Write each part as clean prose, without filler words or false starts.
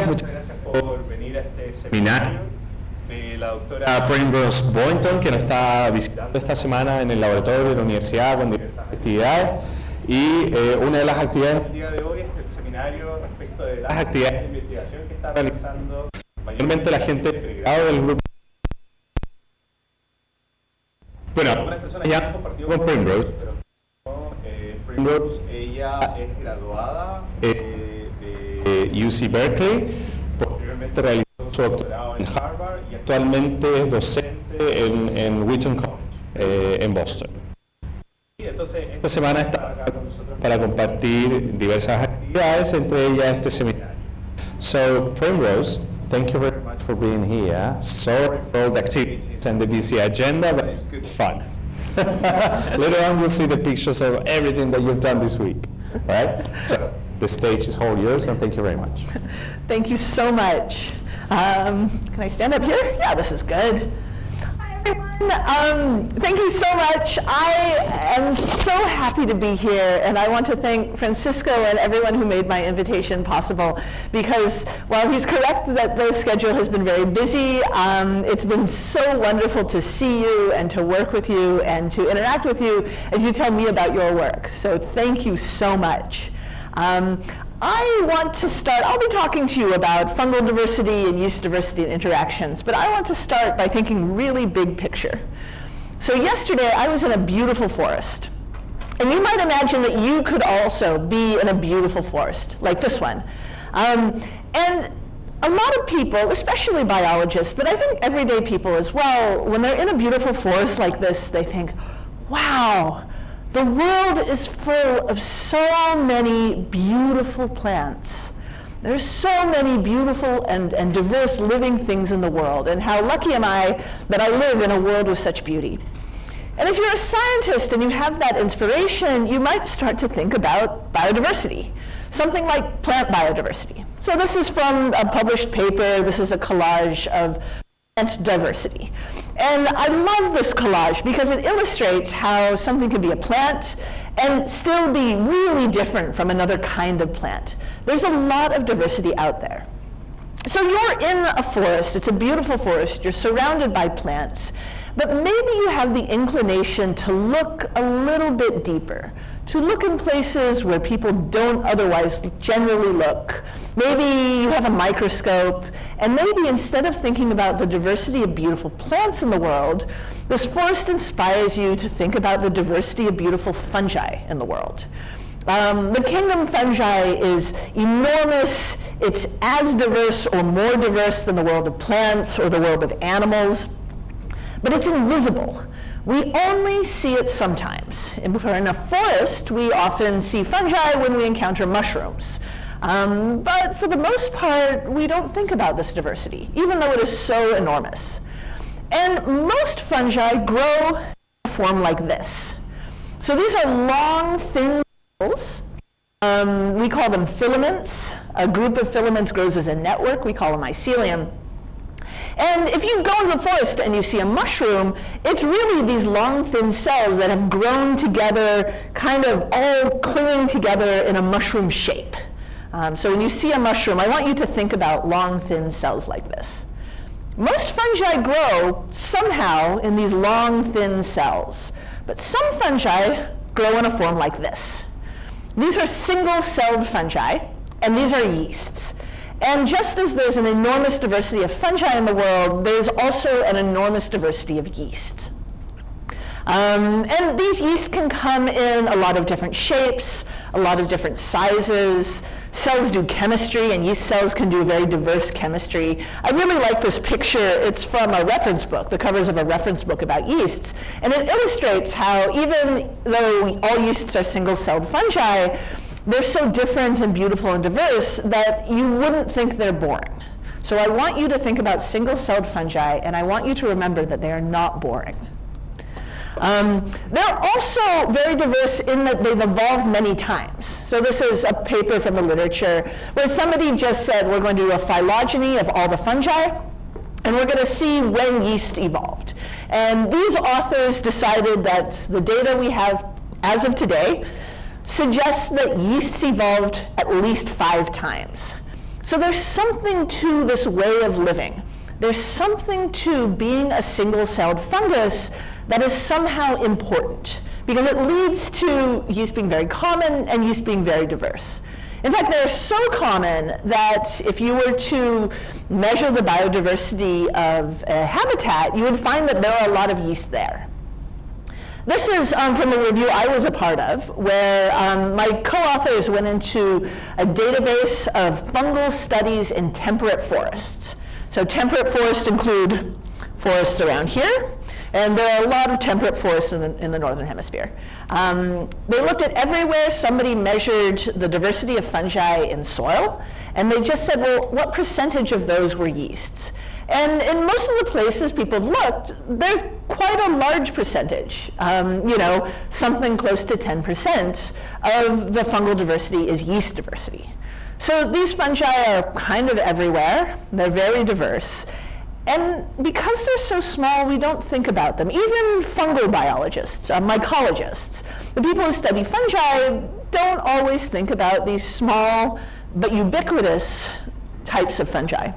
días, muchas gracias por venir a este seminario de la doctora Primrose Boyton, que nos está visitando esta semana en el laboratorio de la Universidad con diversas actividades. Y una de las actividades del día de hoy es el seminario respecto de las actividades de investigación que está realizando mayormente la gente de pregrado del grupo. Bueno, algunas personas ya han compartido con Primrose, pero Primrose, ella es graduada de UC Berkeley, posteriormente realizó su doctorado en Harvard y actualmente es docente en Wheaton College, en Boston. Y entonces esta semana está acá con nosotros para compartir diversas actividades, entre ellas este seminario. So, Primrose, thank you very much for being here. Sorry for all the activities and the busy agenda, but it's good fun. Later on, we'll see the pictures of everything that you've done this week, right? So, the stage is all yours, and thank you very much. Thank you so much. Can I stand up here? Yeah, this is good. Hi, everyone. Thank you so much. I am so happy to be here, and I want to thank Francisco and everyone who made my invitation possible, because while he's correct that the schedule has been very busy, it's been so wonderful to see you and to work with you and to interact with you as you tell me about your work. So thank you so much. I want to start, I'll be talking to you about fungal diversity and yeast diversity and interactions, but I want to start by thinking really big picture. So yesterday I was in a beautiful forest. And you might imagine that you could also be in a beautiful forest, like this one. And a lot of people, especially biologists, but I think everyday people as well, when they're in a beautiful forest like this, they think, wow, the world is full of so many beautiful plants. There's so many beautiful and diverse living things in the world, and how lucky am I that I live in a world with such beauty. And if you're a scientist and you have that inspiration, you might start to think about biodiversity, something like plant biodiversity. So this is from a published paper. This is a collage of plant diversity. And I love this collage because it illustrates how something can be a plant and still be really different from another kind of plant. There's a lot of diversity out there. So you're in a forest, it's a beautiful forest, you're surrounded by plants, but maybe you have the inclination to look a little bit deeper, to look in places where people don't otherwise generally look. Maybe you have a microscope, and maybe instead of thinking about the diversity of beautiful plants in the world, this forest inspires you to think about the diversity of beautiful fungi in the world. The kingdom fungi is enormous. It's as diverse or more diverse than the world of plants or the world of animals, but it's invisible. We only see it sometimes. If we're in a forest, we often see fungi when we encounter mushrooms. But for the most part, we don't think about this diversity, even though it is so enormous. And most fungi grow in a form like this. So these are long, thin cells. We call them filaments. A group of filaments grows as a network. We call them mycelium. And if you go into the forest and you see a mushroom, it's really these long, thin cells that have grown together, kind of all clinging together in a mushroom shape. So when you see a mushroom, I want you to think about long, thin cells like this. Most fungi grow somehow in these long, thin cells, but some fungi grow in a form like this. These are single-celled fungi, and these are yeasts. And just as there's an enormous diversity of fungi in the world, there's also an enormous diversity of yeasts. And these yeasts can come in a lot of different shapes, a lot of different sizes. Cells do chemistry, and yeast cells can do very diverse chemistry. I really like this picture. It's from a reference book, the covers of a reference book about yeasts. And it illustrates how even though all yeasts are single-celled fungi, they're so different and beautiful and diverse that you wouldn't think they're boring. So I want you to think about single-celled fungi, and I want you to remember that they are not boring. They're also very diverse in that they've evolved many times. So this is a paper from the literature where somebody just said, we're going to do a phylogeny of all the fungi, and we're going to see when yeast evolved. And these authors decided that the data we have as of today suggests that yeasts evolved at least 5 times. So there's something to this way of living. There's something to being a single-celled fungus that is somehow important, because it leads to yeast being very common and yeast being very diverse. In fact, they're so common that if you were to measure the biodiversity of a habitat, you would find that there are a lot of yeast there. This is from a review I was a part of, where my co-authors went into a database of fungal studies in temperate forests. So temperate forests include forests around here, and there are a lot of temperate forests in the northern hemisphere. They looked at everywhere somebody measured the diversity of fungi in soil, and they just said, well, what percentage of those were yeasts? And in most of the places people have looked, there's quite a large percentage, something close to 10% of the fungal diversity is yeast diversity. So these fungi are kind of everywhere, they're very diverse, and because they're so small, we don't think about them. Even fungal biologists, mycologists, the people who study fungi don't always think about these small but ubiquitous types of fungi.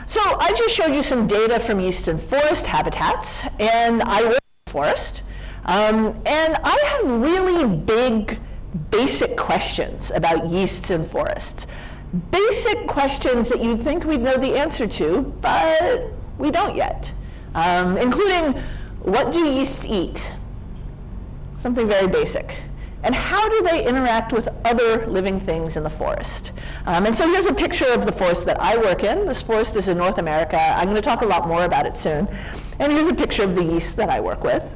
So I just showed you some data from yeast and forest habitats, and I work in forest, and I have really big, basic questions about yeasts and forests. Basic questions that you'd think we'd know the answer to, but we don't yet, including what do yeasts eat? Something very basic. And how do they interact with other living things in the forest? And so here's a picture of the forest that I work in. This forest is in North America. I'm going to talk a lot more about it soon. And here's a picture of the yeast that I work with.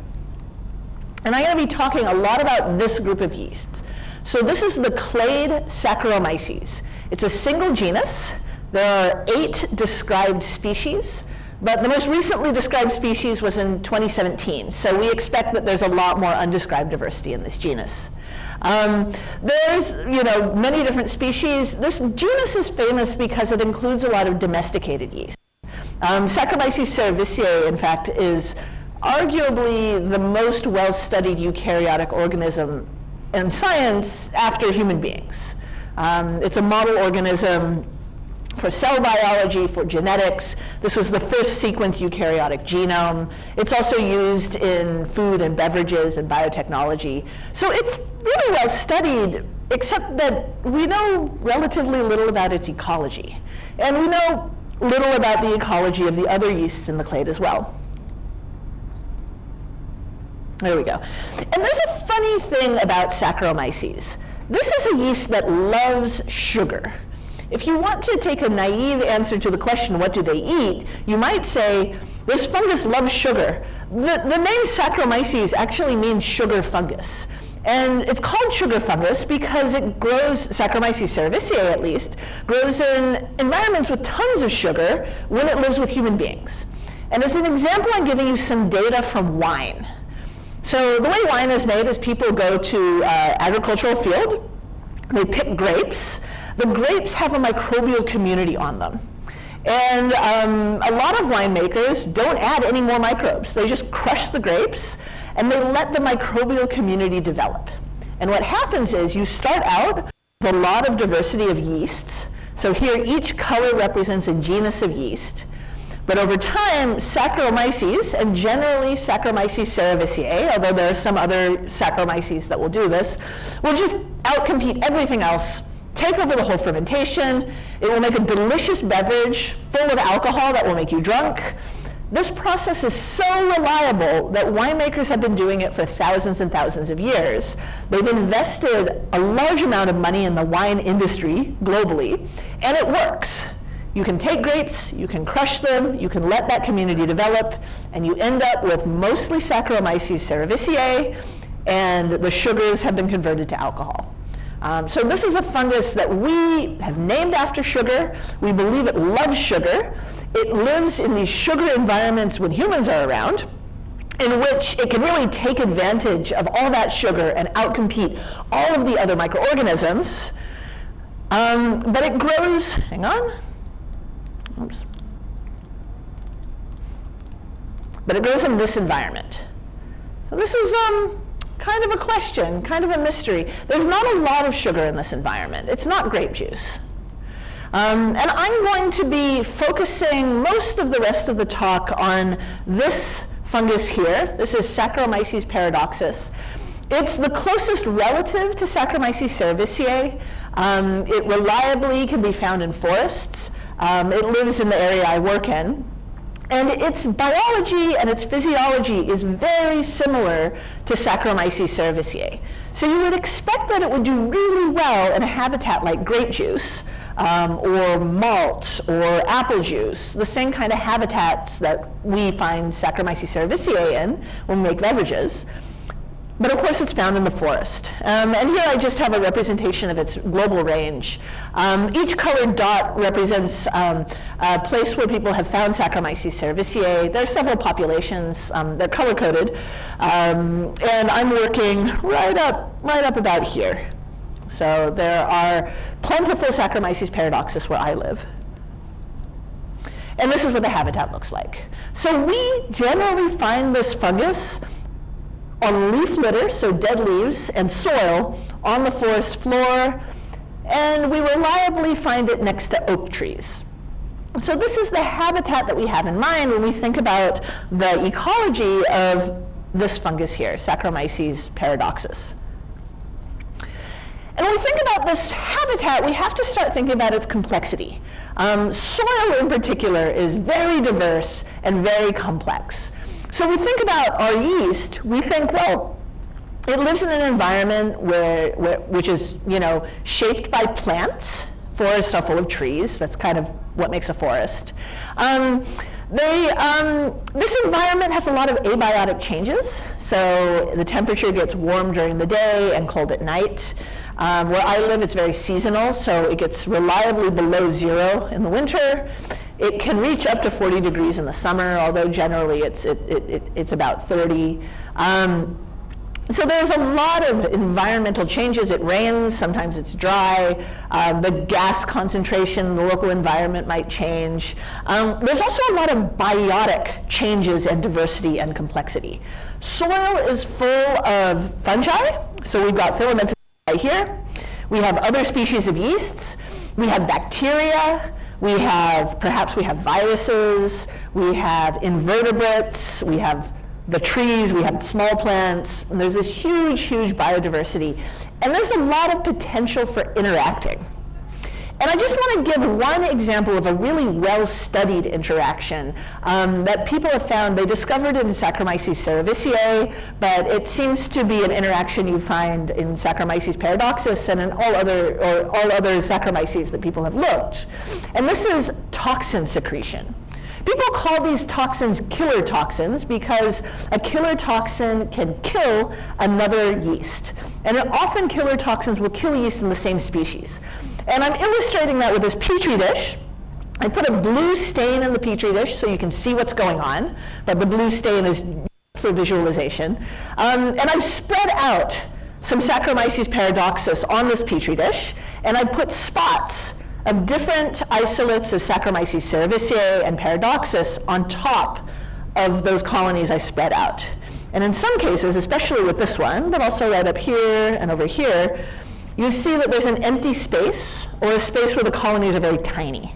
And I'm going to be talking a lot about this group of yeasts. So this is the clade Saccharomyces. It's a single genus. There are 8 described species, but the most recently described species was in 2017. So we expect that there's a lot more undescribed diversity in this genus. There's many different species. This genus is famous because it includes a lot of domesticated yeast. Saccharomyces cerevisiae, in fact, is arguably the most well-studied eukaryotic organism in science after human beings. It's a model organism for cell biology, for genetics. This was the first sequenced eukaryotic genome. It's also used in food and beverages and biotechnology. So it's really well studied, except that we know relatively little about its ecology. And we know little about the ecology of the other yeasts in the clade as well. There we go. And there's a funny thing about Saccharomyces. This is a yeast that loves sugar. If you want to take a naive answer to the question, what do they eat, you might say, this fungus loves sugar. The name Saccharomyces actually means sugar fungus. And it's called sugar fungus because it grows, Saccharomyces cerevisiae at least, grows in environments with tons of sugar when it lives with human beings. And as an example, I'm giving you some data from wine. So the way wine is made is people go to agricultural field, they pick grapes. The grapes have a microbial community on them. And a lot of winemakers don't add any more microbes. They just crush the grapes and they let the microbial community develop. And what happens is you start out with a lot of diversity of yeasts. So here each color represents a genus of yeast. But over time, Saccharomyces, and generally Saccharomyces cerevisiae, although there are some other Saccharomyces that will do this, will just outcompete everything else, take over the whole fermentation. It will make a delicious beverage full of alcohol that will make you drunk. This process is so reliable that winemakers have been doing it for thousands and thousands of years. They've invested a large amount of money in the wine industry globally, and it works. You can take grapes, you can crush them, you can let that community develop, and you end up with mostly Saccharomyces cerevisiae, and the sugars have been converted to alcohol. So this is a fungus that we have named after sugar. We believe it loves sugar. It lives in these sugar environments when humans are around, in which it can really take advantage of all that sugar and outcompete all of the other microorganisms. But it grows, hang on. Oops. But it grows in this environment. So this is kind of a question, kind of a mystery. There's not a lot of sugar in this environment. It's not grape juice. And I'm going to be focusing most of the rest of the talk on this fungus here. This is Saccharomyces paradoxus. It's the closest relative to Saccharomyces cerevisiae. It reliably can be found in forests. It lives in the area I work in. And its biology and its physiology is very similar to Saccharomyces cerevisiae. So you would expect that it would do really well in a habitat like grape juice, or malt, or apple juice, the same kind of habitats that we find Saccharomyces cerevisiae in when we make beverages. But of course it's found in the forest. And here I just have a representation of its global range. Each colored dot represents a place where people have found Saccharomyces cerevisiae. There are several populations, they're color-coded. And I'm working right up about here. So there are plentiful Saccharomyces paradoxus where I live. And this is what the habitat looks like. So we generally find this fungus on leaf litter, so dead leaves, and soil on the forest floor, and we reliably find it next to oak trees. So this is the habitat that we have in mind when we think about the ecology of this fungus here, Saccharomyces paradoxus. And when we think about this habitat, we have to start thinking about its complexity. Soil in particular is very diverse and very complex. So we think about our yeast, we think, well, it lives in an environment which is, shaped by plants. Forests are full of trees. That's kind of what makes a forest. This environment has a lot of abiotic changes. So the temperature gets warm during the day and cold at night. Where I live, it's very seasonal, so it gets reliably below 0 in the winter. It can reach up to 40 degrees in the summer, although generally it's about 30. So there's a lot of environmental changes. It rains, sometimes it's dry. The gas concentration in the local environment might change. There's also a lot of biotic changes and diversity and complexity. Soil is full of fungi. So we've got filamentous right here. We have other species of yeasts. We have bacteria. Perhaps we have viruses, we have invertebrates, we have the trees, we have small plants, and there's this huge, huge biodiversity. And there's a lot of potential for interacting. And I just want to give one example of a really well-studied interaction that people have found. They discovered it in Saccharomyces cerevisiae, but it seems to be an interaction you find in Saccharomyces paradoxus and in all other Saccharomyces that people have looked. And this is toxin secretion. People call these toxins killer toxins because a killer toxin can kill another yeast. And often killer toxins will kill yeast in the same species. And I'm illustrating that with this petri dish. I put a blue stain in the petri dish so you can see what's going on, but the blue stain is for visualization. And I've spread out some Saccharomyces paradoxus on this petri dish, and I put spots of different isolates of Saccharomyces cerevisiae and paradoxus on top of those colonies I spread out. And in some cases, especially with this one, but also right up here and over here, you see that there's an empty space, or a space where the colonies are very tiny.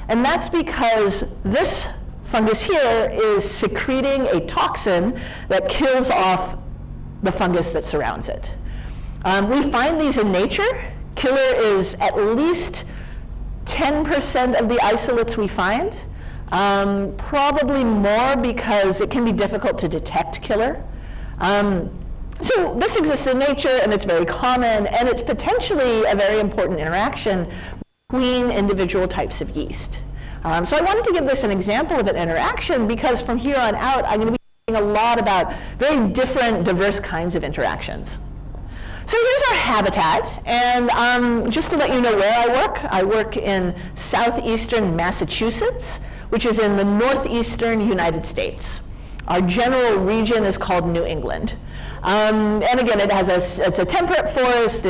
And that's because this fungus here is secreting a toxin that kills off the fungus that surrounds it. We find these in nature. Killer is at least 10% of the isolates we find, probably more because it can be difficult to detect killer. So this exists in nature, and it's very common, and it's potentially a very important interaction between individual types of yeast. So I wanted to give this an example of an interaction because from here on out, I'm going to be talking a lot about very different, diverse kinds of interactions. So here's our habitat, and just to let you know where I work in southeastern Massachusetts, which is in the northeastern United States. Our general region is called New England. And again, it's a temperate forest.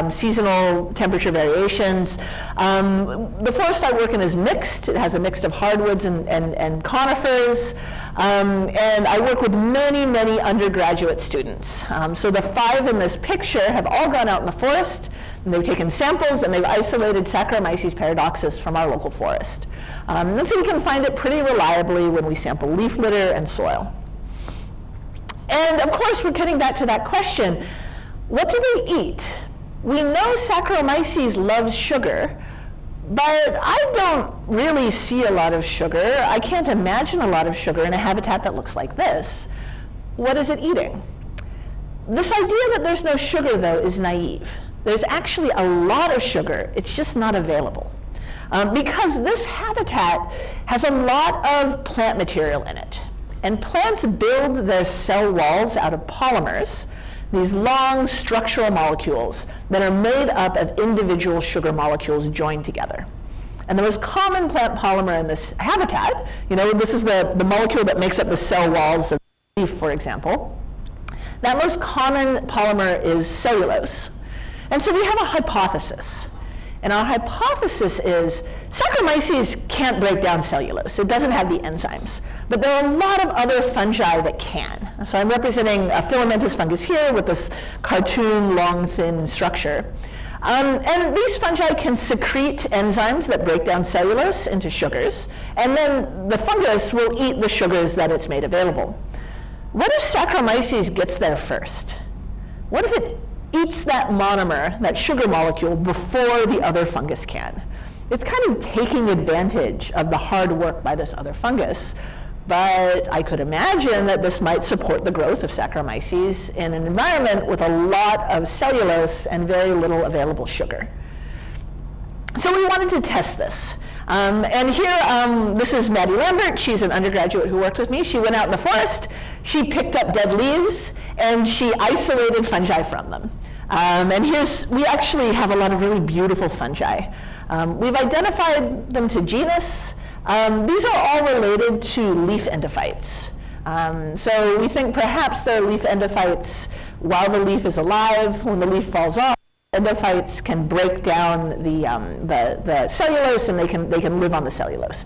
Seasonal temperature variations. The forest I work in is mixed. It has a mix of hardwoods and conifers. And I work with many, many undergraduate students. So the 5 in this picture have all gone out in the forest. And they've taken samples and they've isolated Saccharomyces paradoxus from our local forest. And so we can find it pretty reliably when we sample leaf litter and soil. And of course, we're getting back to that question, what do they eat? We know Saccharomyces loves sugar, but I don't really see a lot of sugar. I can't imagine a lot of sugar in a habitat that looks like this. What is it eating? This idea that there's no sugar, though, is naive. There's actually a lot of sugar, it's just not available. Because this habitat has a lot of plant material in it. And plants build their cell walls out of polymers, these long structural molecules that are made up of individual sugar molecules joined together. And the most common plant polymer in this habitat, this is the molecule that makes up the cell walls of leaf, for example. That most common polymer is cellulose. And so we have a hypothesis. And our hypothesis is Saccharomyces can't break down cellulose. It doesn't have the enzymes. But there are a lot of other fungi that can. So I'm representing a filamentous fungus here with this cartoon, long, thin structure. And these fungi can secrete enzymes that break down cellulose into sugars. And then the fungus will eat the sugars that it's made available. What if Saccharomyces gets there first? What if it eats that monomer, that sugar molecule, before the other fungus can? It's kind of taking advantage of the hard work by this other fungus, but I could imagine that this might support the growth of Saccharomyces in an environment with a lot of cellulose and very little available sugar. So we wanted to test this. And here, this is Maddie Lambert. She's an undergraduate who worked with me. She went out in the forest, she picked up dead leaves, and she isolated fungi from them. And we actually have a lot of really beautiful fungi. We've identified them to genus. These are all related to leaf endophytes. So we think perhaps they're leaf endophytes while the leaf is alive. When the leaf falls off, endophytes can break down the cellulose, and they can live on the cellulose.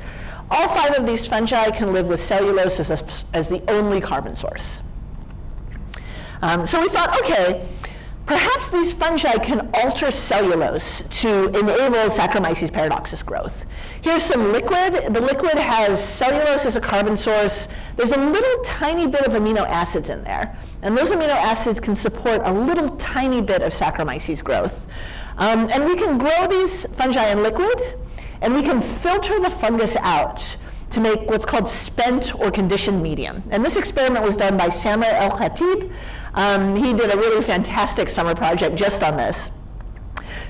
All 5 of these fungi can live with cellulose as the only carbon source. So we thought, okay, perhaps these fungi can alter cellulose to enable Saccharomyces paradoxus growth. Here's some liquid. The liquid has cellulose as a carbon source. There's a little tiny bit of amino acids in there. And those amino acids can support a little tiny bit of Saccharomyces growth. And we can grow these fungi in liquid, and we can filter the fungus out to make what's called spent or conditioned medium. And this experiment was done by Samer El-Khatib. He did a really fantastic summer project just on this.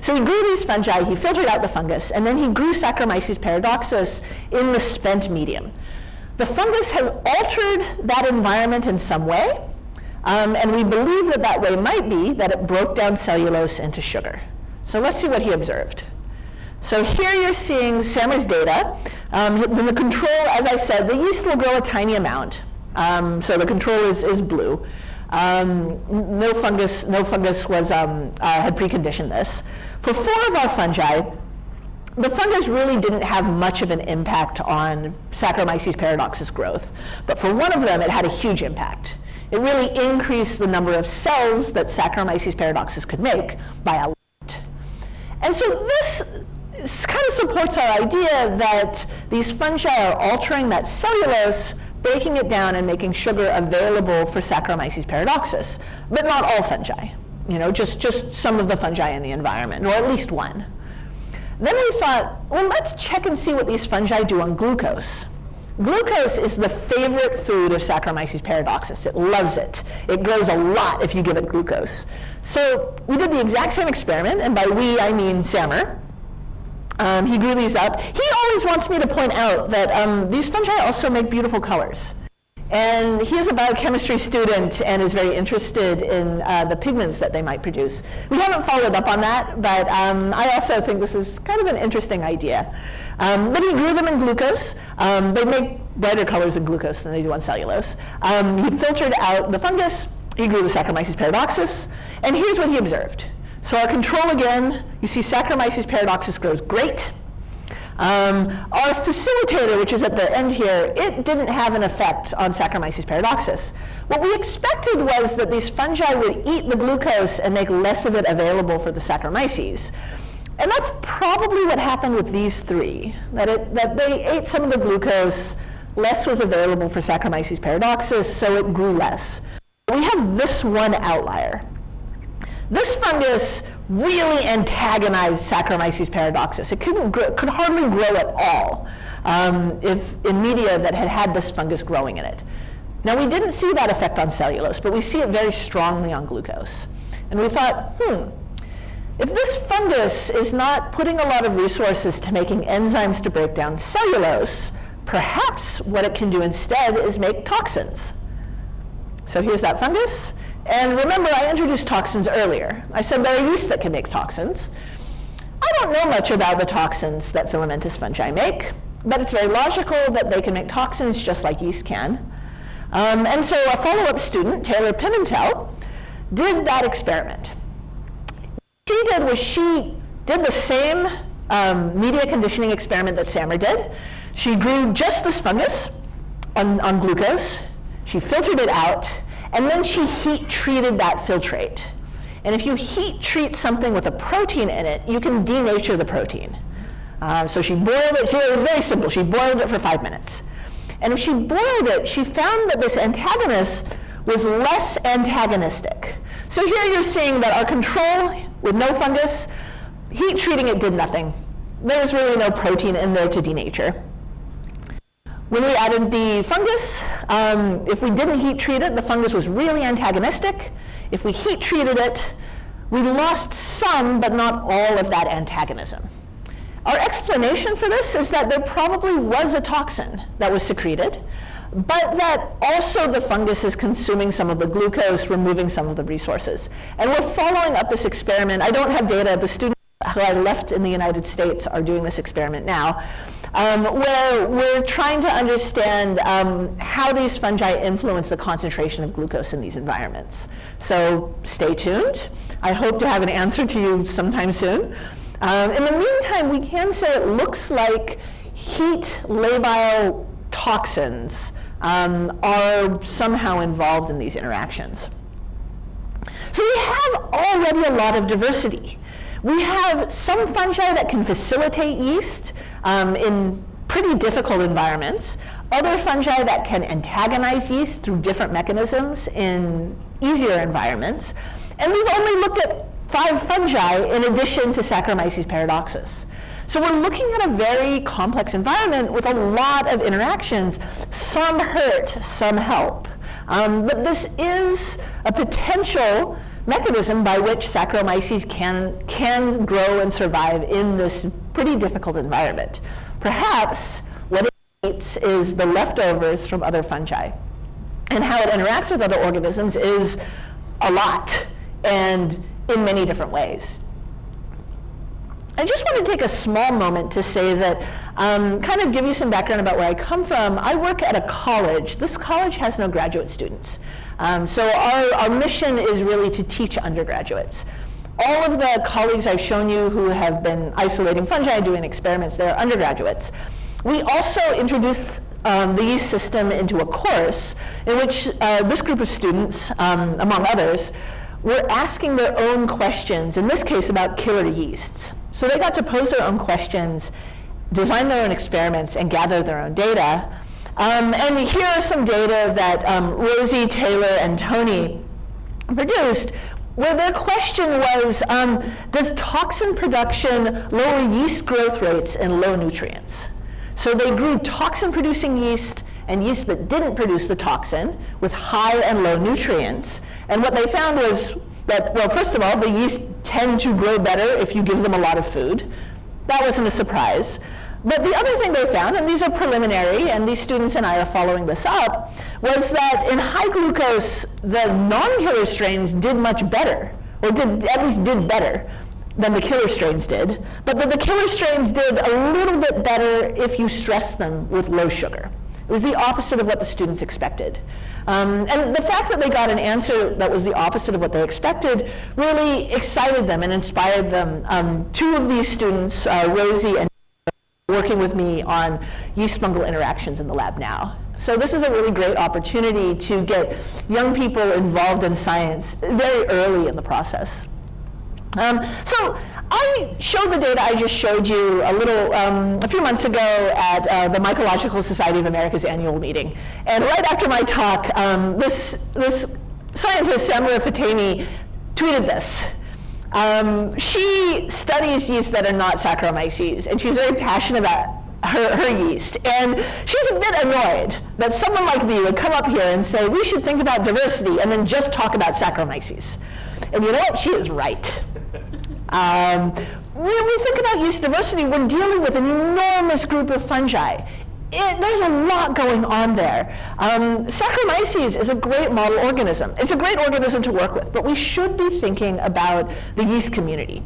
So he grew these fungi, he filtered out the fungus, and then he grew Saccharomyces paradoxus in the spent medium. The fungus has altered that environment in some way, and we believe that that way might be that it broke down cellulose into sugar. So let's see what he observed. So here you're seeing Samer's data. In the control, as I said, the yeast will grow a tiny amount. So the control is blue. No fungus had preconditioned this. For 4 of our fungi, the fungus really didn't have much of an impact on Saccharomyces paradoxus growth. But for 1 of them, it had a huge impact. It really increased the number of cells that Saccharomyces paradoxus could make by a lot. And so this kind of supports our idea that these fungi are altering that cellulose, breaking it down and making sugar available for Saccharomyces paradoxus, but not all fungi. Just some of the fungi in the environment, or at least 1. Then we thought, well, let's check and see what these fungi do on glucose. Glucose is the favorite food of Saccharomyces paradoxus. It loves it. It grows a lot if you give it glucose. So we did the exact same experiment, and by we, I mean Samer. He grew these up. He always wants me to point out that these fungi also make beautiful colors. And he is a biochemistry student and is very interested in the pigments that they might produce. We haven't followed up on that, but I also think this is kind of an interesting idea. But he grew them in glucose. They make brighter colors in glucose than they do on cellulose. He filtered out the fungus. He grew the Saccharomyces paradoxus. And here's what he observed. So our control again, you see Saccharomyces paradoxus grows great. Our facilitator, which is at the end here, it didn't have an effect on Saccharomyces paradoxus. What we expected was that these fungi would eat the glucose and make less of it available for the Saccharomyces. And that's probably what happened with these three, that they ate some of the glucose, less was available for Saccharomyces paradoxus, so it grew less. We have this one outlier. This fungus really antagonized Saccharomyces paradoxus. It could hardly grow at all if in media that had this fungus growing in it. Now, we didn't see that effect on cellulose, but we see it very strongly on glucose. And we thought, if this fungus is not putting a lot of resources to making enzymes to break down cellulose, perhaps what it can do instead is make toxins. So here's that fungus. And remember, I introduced toxins earlier. I said there are yeast that can make toxins. I don't know much about the toxins that filamentous fungi make, but it's very logical that they can make toxins just like yeast can. And so a follow-up student, Taylor Pimentel, did that experiment. What she did the same media conditioning experiment that Sammer did. She grew just this fungus on glucose. She filtered it out, and then she heat treated that filtrate. And if you heat treat something with a protein in it, you can denature the protein. So she boiled it. It was very simple. She boiled it for 5 minutes. And if she boiled it, she found that this antagonist was less antagonistic. So here you're seeing that our control with no fungus, heat treating it did nothing. There's really no protein in there to denature. When we added the fungus, if we didn't heat treat it, the fungus was really antagonistic. If we heat treated it, we lost some, but not all of that antagonism. Our explanation for this is that there probably was a toxin that was secreted, but that also the fungus is consuming some of the glucose, removing some of the resources. And we're following up this experiment. I don't have data. The students who I left in the United States are doing this experiment now, where we're trying to understand how these fungi influence the concentration of glucose in these environments. So stay tuned. I hope to have an answer to you sometime soon. In the meantime, we can say it looks like heat labile toxins are somehow involved in these interactions. So we have already a lot of diversity. We have some fungi that can facilitate yeast in pretty difficult environments, other fungi that can antagonize yeast through different mechanisms in easier environments, and we've only looked at 5 fungi in addition to Saccharomyces paradoxus. So we're looking at a very complex environment with a lot of interactions. Some hurt, some help. But this is a potential mechanism by which Saccharomyces can grow and survive in this pretty difficult environment. Perhaps what it eats is the leftovers from other fungi. And how it interacts with other organisms is a lot, and in many different ways. I just want to take a small moment to say that, kind of give you some background about where I come from. I work at a college. This college has no graduate students. So our mission is really to teach undergraduates. All of the colleagues I've shown you who have been isolating fungi, doing experiments, they're undergraduates. We also introduced the yeast system into a course in which this group of students, among others, were asking their own questions, in this case about killer yeasts. So they got to pose their own questions, design their own experiments, and gather their own data. And here are some data that Rosie, Taylor, and Tony produced, where their question was, does toxin production lower yeast growth rates in low nutrients? So they grew toxin-producing yeast and yeast that didn't produce the toxin with high and low nutrients. And what they found was that, well, first of all, the yeast tend to grow better if you give them a lot of food. That wasn't a surprise. But the other thing they found, and these are preliminary, and these students and I are following this up, was that in high glucose, the non-killer strains did much better, or at least did better than the killer strains did, but that the killer strains did a little bit better if you stressed them with low sugar. It was the opposite of what the students expected. And the fact that they got an answer that was the opposite of what they expected really excited them and inspired them. 2 of these students, Rosie and working with me on yeast fungal interactions in the lab now. So this is a really great opportunity to get young people involved in science very early in the process. So I showed the data I just showed you a few months ago at the Mycological Society of America's annual meeting. And right after my talk, this scientist, Samira Fatemi, tweeted this. She studies yeast that are not Saccharomyces, and she's very passionate about her yeast. And she's a bit annoyed that someone like me would come up here and say, we should think about diversity, and then just talk about Saccharomyces. And you know what? She is right. When we think about yeast diversity, we're dealing with an enormous group of fungi. There's a lot going on there. Saccharomyces is a great model organism. It's a great organism to work with, but we should be thinking about the yeast community.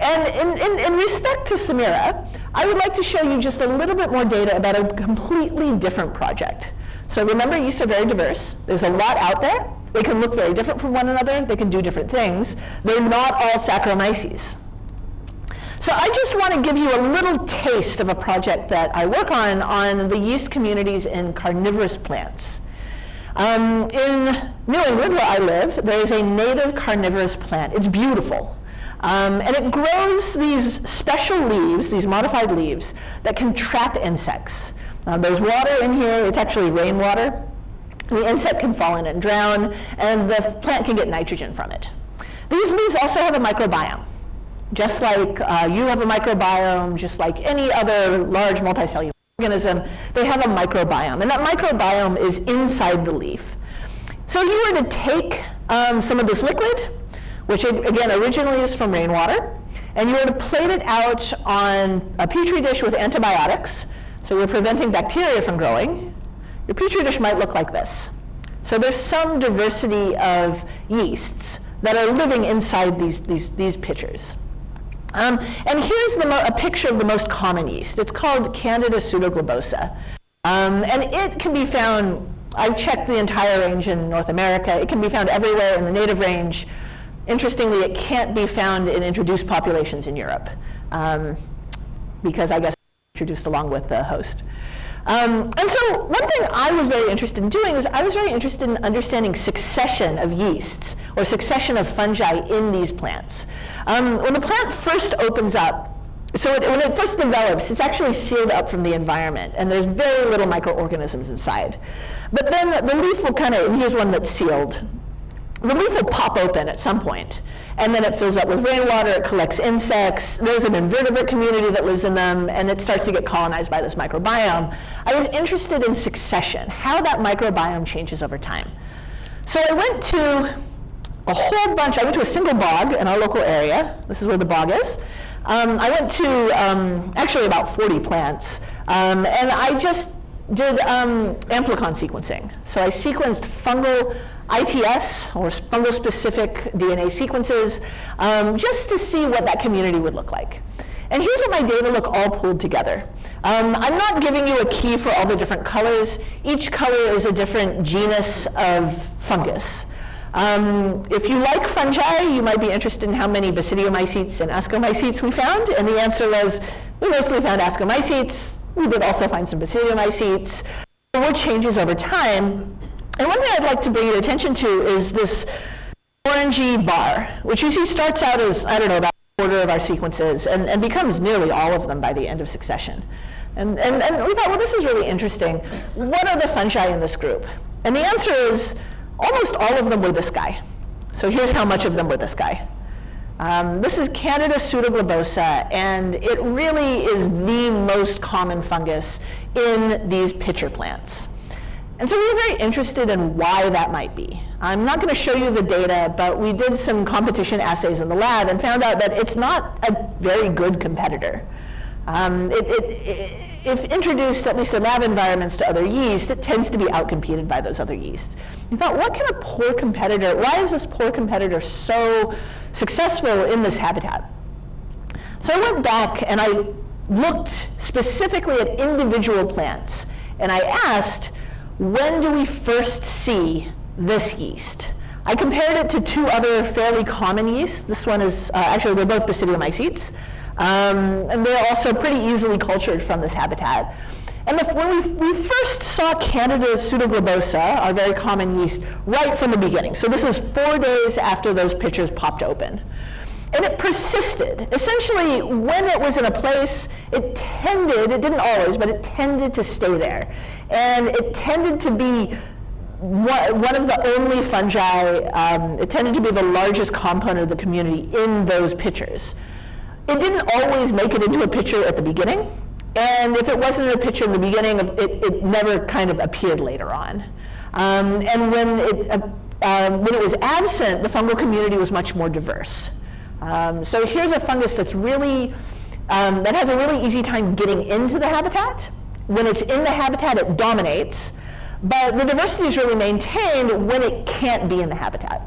And in respect to Samira, I would like to show you just a little bit more data about a completely different project. So remember, yeasts are very diverse. There's a lot out there. They can look very different from one another. They can do different things. They're not all Saccharomyces. So I just want to give you a little taste of a project that I work on the yeast communities in carnivorous plants. In New England, where I live, there is a native carnivorous plant. It's beautiful. And it grows these special leaves, these modified leaves, that can trap insects. There's water in here. It's actually rainwater. The insect can fall in and drown, and the plant can get nitrogen from it. These leaves also have a microbiome. Just like you have a microbiome, just like any other large multicellular organism, they have a microbiome. And that microbiome is inside the leaf. So if you were to take some of this liquid, which again originally is from rainwater, and you were to plate it out on a petri dish with antibiotics, so you're preventing bacteria from growing, your petri dish might look like this. So there's some diversity of yeasts that are living inside these pitchers. And here's a picture of the most common yeast. It's called Candida pseudoglobosa. And it can be found, I've checked the entire range in North America. It can be found everywhere in the native range. Interestingly, it can't be found in introduced populations in Europe, because I guess it's introduced along with the host. And so one thing I was very interested in doing is I was very interested in understanding succession of yeasts or succession of fungi in these plants. When the plant first opens up, when it first develops, it's actually sealed up from the environment, and there's very little microorganisms inside. But then the leaf will and here's one that's sealed. The leaf will pop open at some point, and then it fills up with rainwater, it collects insects, there's an invertebrate community that lives in them, and it starts to get colonized by this microbiome. I was interested in succession, how that microbiome changes over time. So I went to I went to a single bog in our local area. This is where the bog is. I went to actually about 40 plants, and I just did amplicon sequencing. So I sequenced fungal ITS, or fungal-specific DNA sequences, just to see what that community would look like. And here's what my data look all pulled together. I'm not giving you a key for all the different colors. Each color is a different genus of fungus. If you like fungi, you might be interested in how many basidiomycetes and ascomycetes we found, and the answer was we mostly found ascomycetes. We did also find some basidiomycetes. What changes over time? And one thing I'd like to bring your attention to is this orangey bar, which you see starts out as, about a quarter of our sequences and becomes nearly all of them by the end of succession. And we thought, well, this is really interesting. What are the fungi in this group? And the answer is almost all of them were this guy. So here's how much of them were this guy. This is Candida pseudoglobosa, and it really is the most common fungus in these pitcher plants. And so we were very interested in why that might be. I'm not going to show you the data, but we did some competition assays in the lab and found out that it's not a very good competitor. If introduced, at least in lab environments, to other yeast, it tends to be outcompeted by those other yeasts. We thought, what can a poor competitor, why is this poor competitor so successful in this habitat? So I went back and I looked specifically at individual plants, and I asked, when do we first see this yeast? I compared it to two other fairly common yeasts. This one is, actually they're both basidiomycetes. And they're also pretty easily cultured from this habitat. And when we first saw Canada's pseudoglobosa, our very common yeast, right from the beginning. So this is 4 days after those pitchers popped open. And it persisted. Essentially, when it was in a place, it didn't always, but it tended to stay there. And it tended to be one of the only fungi, it tended to be the largest component of the community in those pitchers. It didn't always make it into a pitcher at the beginning, and if it wasn't in a pitcher in the beginning, it never kind of appeared later on. And when it was absent, the fungal community was much more diverse. So here's a fungus that's really, that has a really easy time getting into the habitat. When it's in the habitat, it dominates, but the diversity is really maintained when it can't be in the habitat.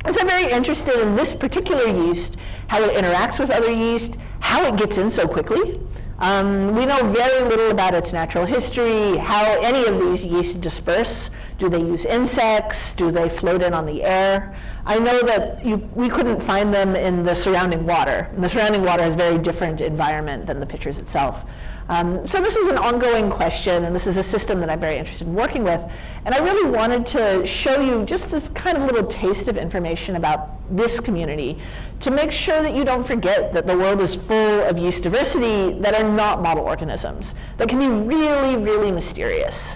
And so I'm very interested in this particular yeast, how it interacts with other yeast, how it gets in so quickly. We know very little about its natural history, how any of these yeast disperse. Do they use insects? Do they float in on the air? I know that we couldn't find them in the surrounding water. And the surrounding water has a very different environment than the pitchers itself. So this is an ongoing question, and this is a system that I'm very interested in working with. And I really wanted to show you just this kind of little taste of information about this community to make sure that you don't forget that the world is full of yeast diversity that are not model organisms, that can be really, really mysterious.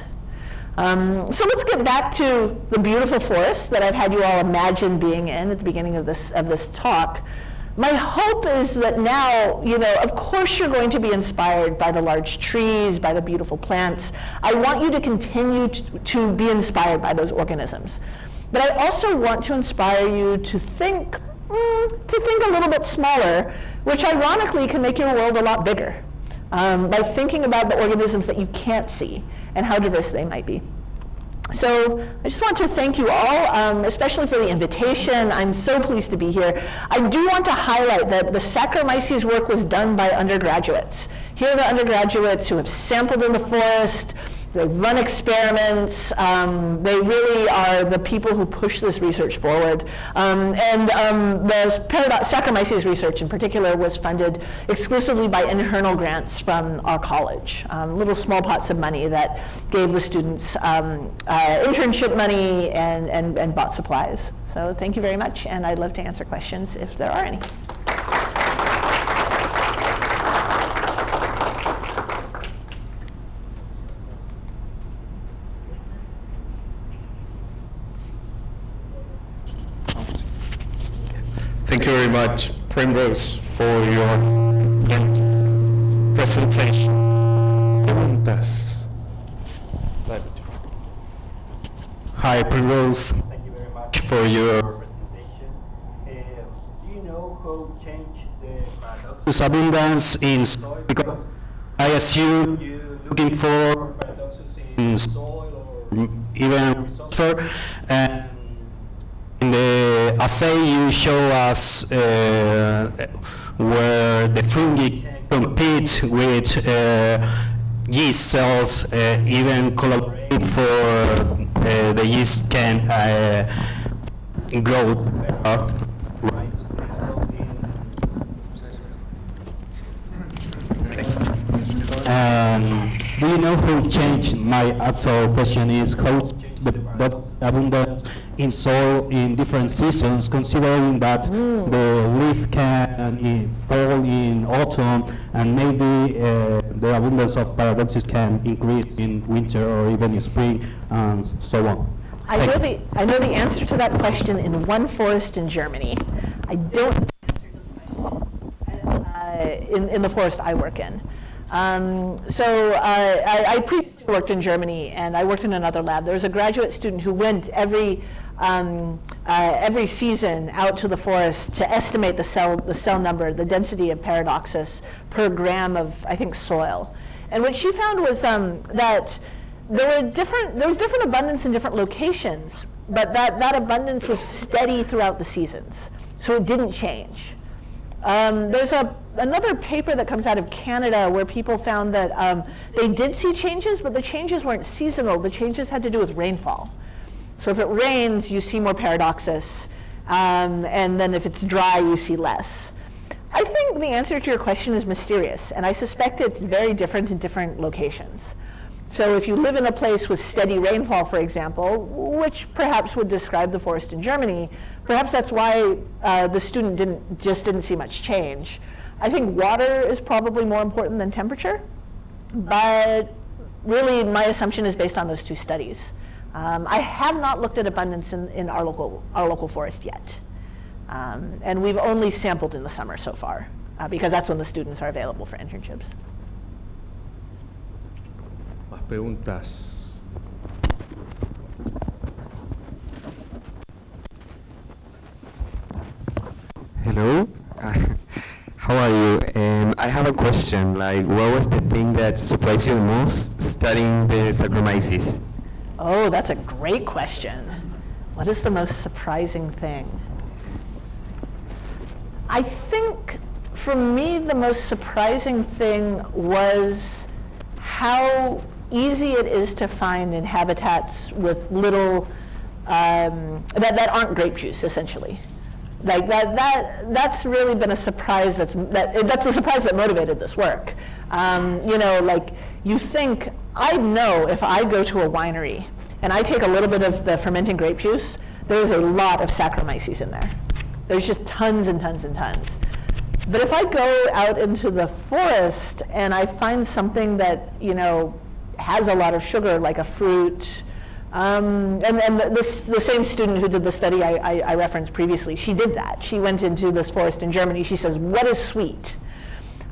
So let's get back to the beautiful forest that I've had you all imagine being in at the beginning of this talk. My hope is that now, of course you're going to be inspired by the large trees, by the beautiful plants. I want you to continue to be inspired by those organisms. But I also want to inspire you to think a little bit smaller, which ironically can make your world a lot bigger, by thinking about the organisms that you can't see and how diverse they might be. So I just want to thank you all, especially for the invitation. I'm so pleased to be here. I do want to highlight that the Saccharomyces work was done by undergraduates. Here are the undergraduates who have sampled in the forest. They've run experiments. They really are the people who push this research forward. The Saccharomyces research in particular was funded exclusively by internal grants from our college, little small pots of money that gave the students internship money and bought supplies. So thank you very much, and I'd love to answer questions if there are any. Thank you very much, Primrose, for your presentation. Hi, Primrose. Thank you very much for your presentation. Do you know how change the paradoxus abundance in soil? Because I assume you're looking for paradoxus in soil or even sulfur. And in the assay you show us where the fungi compete with yeast cells, even collaborate for the yeast can grow better. right. Do you know how change? My actual question is how the abundance in soil in different seasons, considering that the leaf can fall in autumn and maybe the abundance of paradoxus can increase in winter or even in spring and so on. I know the answer to that question in one forest in Germany. I don't in the forest I work in. I previously worked in Germany, and I worked in another lab. There was a graduate student who went every season out to the forest to estimate the cell number, the density of paradoxus per gram of, I think, soil. And what she found was that there was different abundance in different locations, but that abundance was steady throughout the seasons, so it didn't change. There's another paper that comes out of Canada where people found that they did see changes, but the changes weren't seasonal. The changes had to do with rainfall. So if it rains, you see more paradoxus, and then if it's dry, you see less. I think the answer to your question is mysterious, and I suspect it's very different in different locations. So if you live in a place with steady rainfall, for example, which perhaps would describe the forest in Germany, perhaps that's why the student didn't see much change. I think water is probably more important than temperature, but really my assumption is based on those two studies. I have not looked at abundance in our local forest yet. And we've only sampled in the summer so far, because that's when the students are available for internships. Más preguntas. Hello. How are you? I have a question. Like, what was the thing that surprised you the most studying the Saccharomyces? Oh, that's a great question. What is the most surprising thing? I think for me the most surprising thing was how easy it is to find in habitats with little that aren't grape juice, essentially. Like that's really been a surprise. That's the surprise that motivated this work. Like you think, I know if I go to a winery and I take a little bit of the fermenting grape juice, there's a lot of Saccharomyces in there. There's just tons and tons and tons. But if I go out into the forest and I find something that has a lot of sugar, like a fruit, and the same student who did the study I referenced previously, she did that. She went into this forest in Germany. She says, "What is sweet?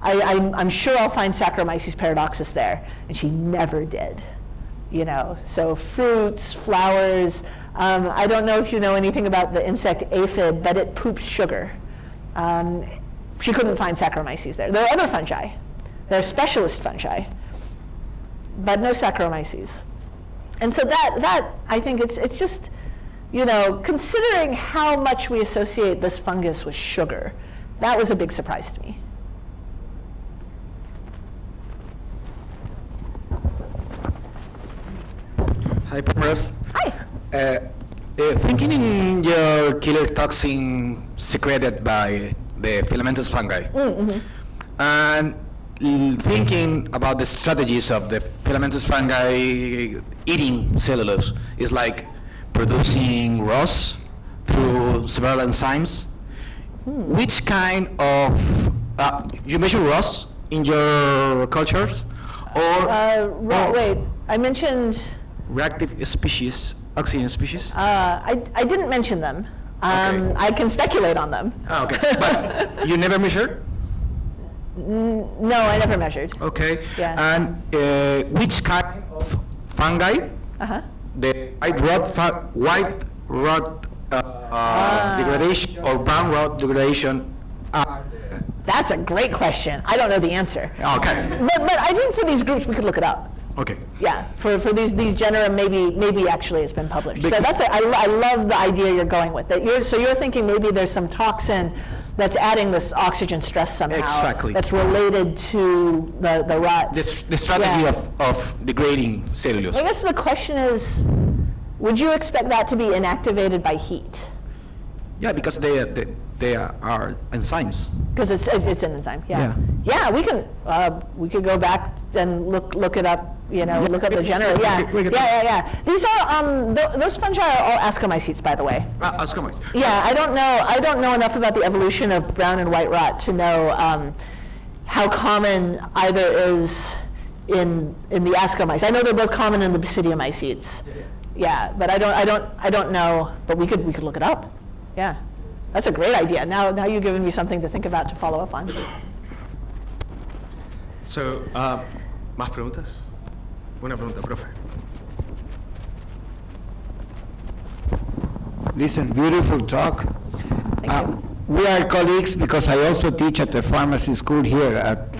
I'm sure I'll find Saccharomyces paradoxus there," and she never did. So fruits, flowers. I don't know if you know anything about the insect aphid, but it poops sugar. She couldn't find Saccharomyces there. There are other fungi. There are specialist fungi, but no Saccharomyces. And so that I think it's just, considering how much we associate this fungus with sugar, that was a big surprise to me. Hi, Primrose. Hi. Thinking in your killer toxin secreted by the filamentous fungi, and thinking about the strategies of the filamentous fungi eating cellulose, is like producing ROS through several enzymes. Which kind of, you measure ROS in your cultures? Wait, I mentioned... reactive species, oxygen species? I didn't mention them. Okay. I can speculate on them. Okay, but you never measured? No, I never measured. Okay, Yeah. and which kind of fungi? The white rot degradation or brown rot degradation are there? That's a great question. I don't know the answer. Okay. But I think for these groups we could look it up. Okay. Yeah, for these genera, maybe actually it's been published. So I love the idea you're going with. You're thinking maybe there's some toxin that's adding this oxygen stress somehow. Exactly. That's related to the rot. The strategy of degrading cellulose. I guess the question is, would you expect that to be inactivated by heat? Yeah, because they are enzymes. Because it's an enzyme. Yeah. Yeah, we could go back and look it up. Look up the genera. Yeah. These are those fungi are all Ascomycetes, by the way. Ascomycetes. Yeah, I don't know enough about the evolution of brown and white rot to know how common either is in the Ascomycetes. I know they're both common in the Basidiomycetes. Yeah, but I don't know. But we could look it up. Yeah, that's a great idea. Now you've given me something to think about to follow up on. So, ¿más preguntas? Una pregunta, profe. Listen, beautiful talk. We are colleagues because I also teach at the pharmacy school here at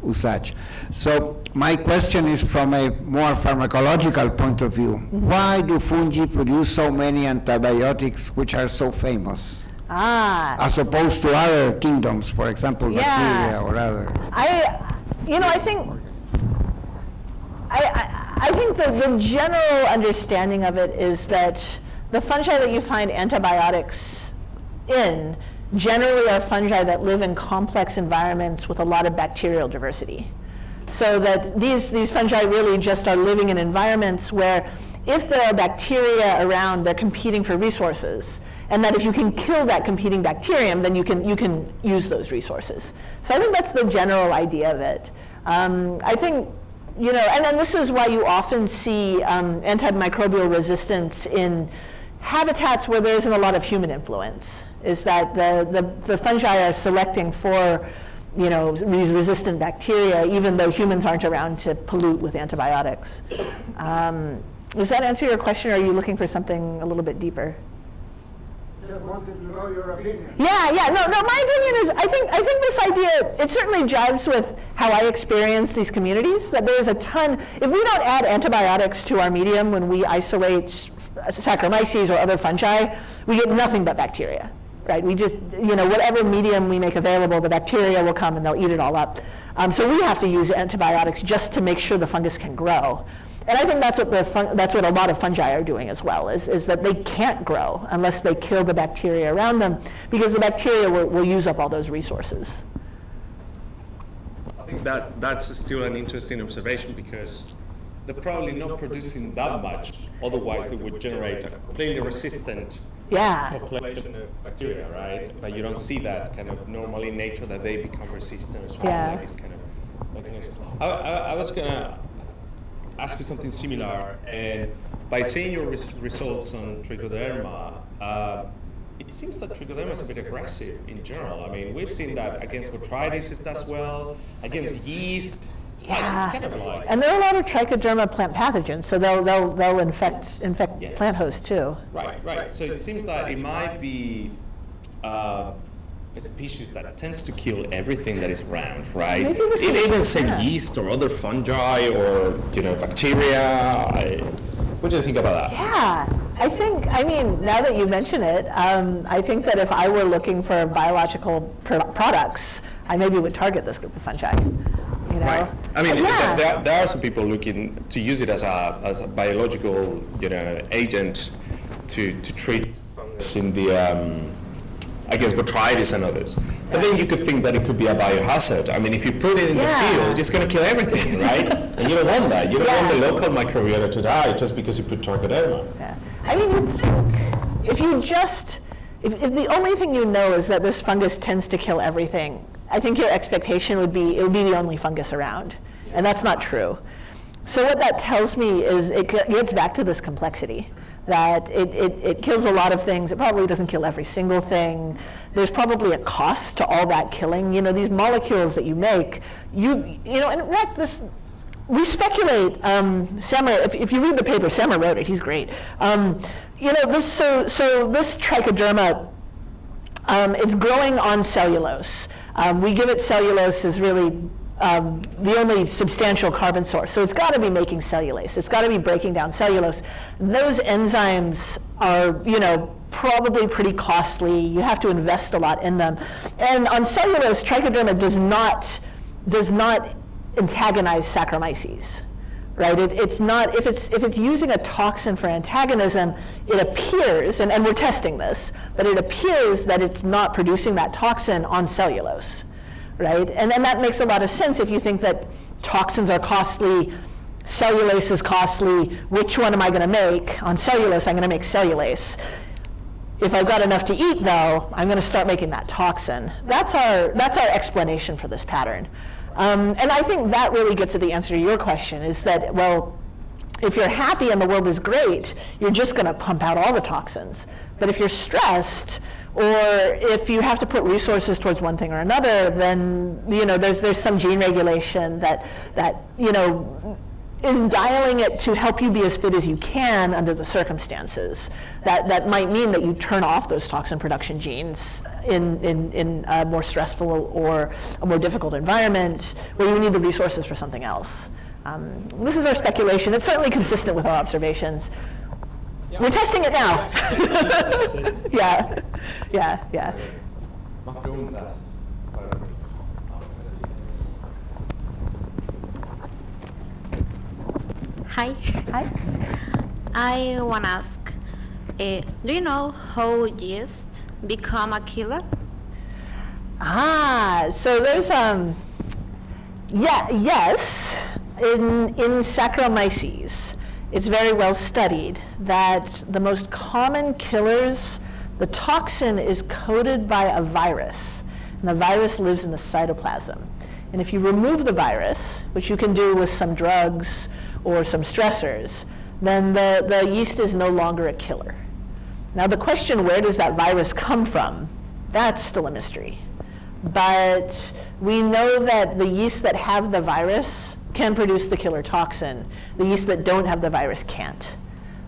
USACH. So my question is from a more pharmacological point of view. Why do fungi produce so many antibiotics which are so famous? As opposed to other kingdoms, for example, bacteria or other. I think the general understanding of it is that the fungi that you find antibiotics in generally are fungi that live in complex environments with a lot of bacterial diversity. So that these fungi really just are living in environments where if there are bacteria around, they're competing for resources. And that if you can kill that competing bacterium, then you can use those resources. So I think that's the general idea of it. I think, and then this is why you often see antimicrobial resistance in habitats where there isn't a lot of human influence, is that the fungi are selecting for these resistant bacteria, even though humans aren't around to pollute with antibiotics. Does that answer your question, or are you looking for something a little bit deeper? Just wanted to know your opinion. No, my opinion is, I think this idea, it certainly jives with how I experience these communities, that there's a ton, if we don't add antibiotics to our medium when we isolate Saccharomyces or other fungi, we get nothing but bacteria, right? We just, whatever medium we make available, the bacteria will come and they'll eat it all up. So we have to use antibiotics just to make sure the fungus can grow. And I think that's what a lot of fungi are doing as well, is that they can't grow unless they kill the bacteria around them, because the bacteria will use up all those resources. I think that's still an interesting observation, because they're probably not producing that much, otherwise they would generate a completely resistant population of bacteria, right? But you don't see that kind of normally in nature, that they become resistant as well, like this kind of mechanism. I was gonna ask you something similar, and by seeing your results on trichoderma, it seems that trichoderma is a bit aggressive in general. I mean, we've seen that against botrytis it does well, against yeast. It's kind of like. And there are a lot of trichoderma plant pathogens, so they'll infect plant hosts too. Right. So it seems that it might be a species that tends to kill everything that is around, right? It even say yeast or other fungi or bacteria. What do you think about that? Yeah, I mean, now that you mention it, I think that if I were looking for biological products, I maybe would target this group of fungi. Right. I mean, there are some people looking to use it as a biological, agent to treat fungus in the against botrytis and others. But then you could think that it could be a biohazard. I mean, if you put it in the field, it's going to kill everything, right? And you don't want that. You don't want the local microbiota to die just because you put trichoderma. Yeah. I mean, you'd think if the only thing you know is that this fungus tends to kill everything, I think your expectation would be it would be the only fungus around, and that's not true. So what that tells me is it gets back to this complexity, that it kills a lot of things. It probably doesn't kill every single thing. There's probably a cost to all that killing. These molecules that you make, and in fact, we speculate. If you read the paper, Sammer wrote it. He's great. This trichoderma, it's growing on cellulose. We give it cellulose as really the only substantial carbon source. So it's got to be making cellulase. It's got to be breaking down cellulose. Those enzymes are, probably pretty costly. You have to invest a lot in them. And on cellulose, trichoderma does not antagonize Saccharomyces. Right? It's not, if it's using a toxin for antagonism, it appears, and we're testing this, but it appears that it's not producing that toxin on cellulose, right? And that makes a lot of sense if you think that toxins are costly, cellulase is costly, which one am I going to make? On cellulose, I'm going to make cellulase. If I've got enough to eat, though, I'm going to start making that toxin. That's our explanation for this pattern. And I think that really gets at the answer to your question, is that, well, if you're happy and the world is great, you're just going to pump out all the toxins. But if you're stressed, or if you have to put resources towards one thing or another, then there's some gene regulation that is dialing it to help you be as fit as you can under the circumstances. That might mean that you turn off those toxin production genes in a more stressful or a more difficult environment where you need the resources for something else. This is our speculation. It's certainly consistent with our observations. Yeah. We're testing it now. Yeah. Más preguntas. Hi. I want to ask, do you know how yeast become a killer? So there's, yes, in Saccharomyces, it's very well studied that the most common killers, the toxin is coated by a virus, and the virus lives in the cytoplasm. And if you remove the virus, which you can do with some drugs or some stressors, then the yeast is no longer a killer. Now the question, where does that virus come from? That's still a mystery. But we know that the yeast that have the virus can produce the killer toxin. The yeast that don't have the virus can't.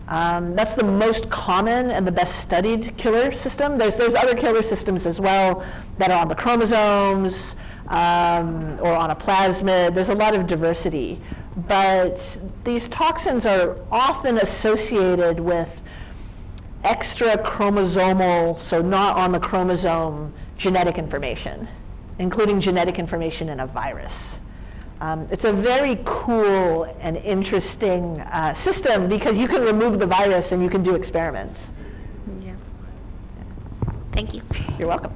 That's the most common and the best studied killer system. There's other killer systems as well that are on the chromosomes or on a plasmid. There's a lot of diversity. But these toxins are often associated with extra chromosomal, so not on the chromosome, genetic information, including genetic information in a virus. It's a very cool and interesting system because you can remove the virus and you can do experiments. Yeah. Thank you. You're welcome.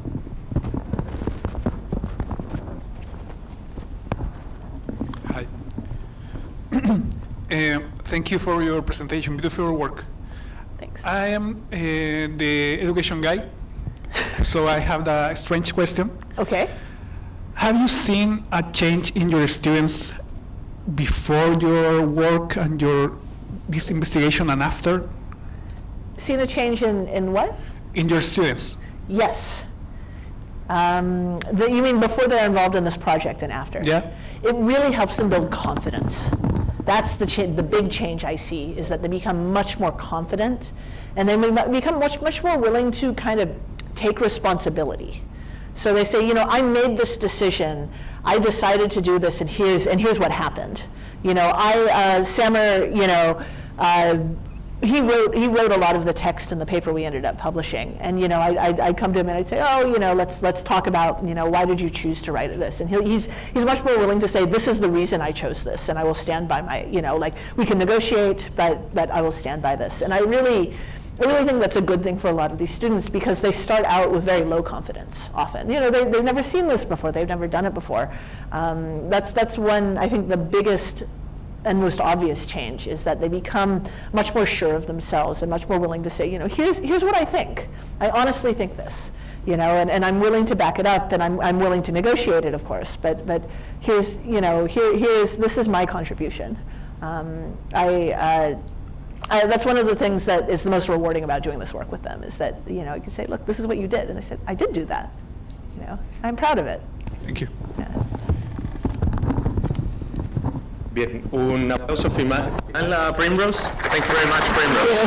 Hi. Thank you for your presentation, beautiful work. Thanks. I am the education guy, so I have the strange question. Okay. Have you seen a change in your students before your work and this investigation and after? Seen a change in what? In your students? Yes. You mean before they're involved in this project and after? Yeah. It really helps them build confidence. That's the big change I see, is that they become much more confident, and they become much more willing to kind of take responsibility. So they say, I made this decision, I decided to do this, and here's what happened. Samer, he wrote a lot of the text in the paper we ended up publishing, and I'd come to him and I'd say, let's talk about, why did you choose to write this? And he's much more willing to say, this is the reason I chose this, and I will stand by my, we can negotiate, but I will stand by this. And I really think that's a good thing for a lot of these students because they start out with very low confidence often. They've never seen this before, they've never done it before. That's one, I think, the biggest and most obvious change is that they become much more sure of themselves and much more willing to say, here's what I think. I honestly think this, and I'm willing to back it up, and I'm willing to negotiate it, of course. But here's, this is my contribution. That's one of the things that is the most rewarding about doing this work with them is that, I can say, look, this is what you did, and they said, I did do that. I'm proud of it. Thank you. Yeah. Bien, un aplauso final a Primrose. Thank you very much, Primrose.